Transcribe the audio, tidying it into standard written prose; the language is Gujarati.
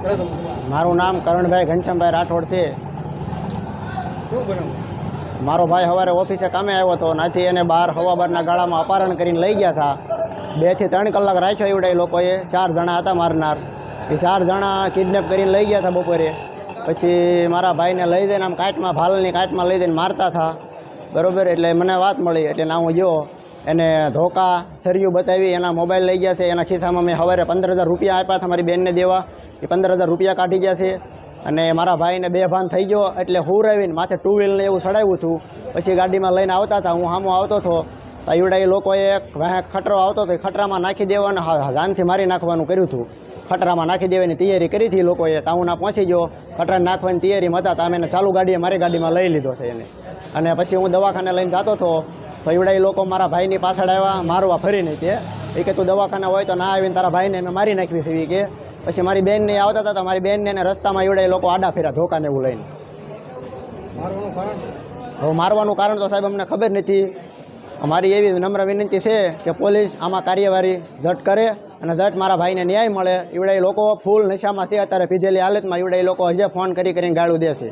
મારું નામ કરણભાઈ ઘનશ્યામભાઈ રાઠોડ છે। મારો ભાઈ સવારે ઓફિસે કામે આવ્યો હતો, નાથી એને બહાર હવાબારના ગાળામાં અપહરણ કરીને લઈ ગયા હતા। 2 થી 3 કલાક રાખ્યો એવડે એ લોકોએ। 4 જણા હતા મારનાર, એ 4 જણા કિડનેપ કરીને લઈ ગયા હતા બપોરે। પછી મારા ભાઈને લઈ જઈને આમ કાટમાં, ભાલની કાટમાં લઈ જઈને મારતા હતા, બરાબર। એટલે મને વાત મળી એટલે ના હું ગયો, એને ધોકા સરિયું બતાવી, એના મોબાઈલ લઈ ગયા છે। એના ખિસ્સામાં મેં સવારે 15,000 રૂપિયા આપ્યા હતા મારી બેનને દેવા, એ 15,000 રૂપિયા કાઢી ગયા છે। અને મારા ભાઈને બેભાન થઈ ગયો એટલે હુરાવીને માથે 2 વ્હીલને એવું ચડાવ્યું હતું। પછી ગાડીમાં લઈને આવતા હતા, હું સામો આવતો હતો તો એવડા એ લોકોએ એક ખટરો આવતો હતો, ખટરામાં નાખી દેવાનો, જાનથી મારી નાખવાનું કર્યું હતું। ખટરામાં નાખી દેવાની તૈયારી કરી હતી લોકોએ। તાઉના પહોંચી ગયો, ખટરા નાખવાની તૈયારીમાં હતા, તો અમે ચાલુ ગાડીએ મારી ગાડીમાં લઈ લીધો છે એને। અને પછી હું દવાખાને લઈને જતો હતો તો એવડા એ લોકો મારા ભાઈની પાછળ આવ્યા મારવા ફરીને તે એ કે તું દવાખાને હોય તો ના આવીને તારા ભાઈને અમે મારી નાખવી છે કે। પછી મારી બેનને આવતા હતા, મારી બેનને એને રસ્તામાં એવડા એ લોકો આડા ફેર્યા ધોકાને એવું લઈને। હવે મારવાનું કારણ તો સાહેબ અમને ખબર નથી। અમારી એવી નમ્ર વિનંતી છે કે પોલીસ આમાં કાર્યવાહી ઝટ કરે અને ઝટ મારા ભાઈને ન્યાય મળે। એવડા એ લોકો ફૂલ નશામાં છે અત્યારે, પીધેલી હાલતમાં એવડા એ લોકો હજે ફોન કરીને ગાળું દે છે।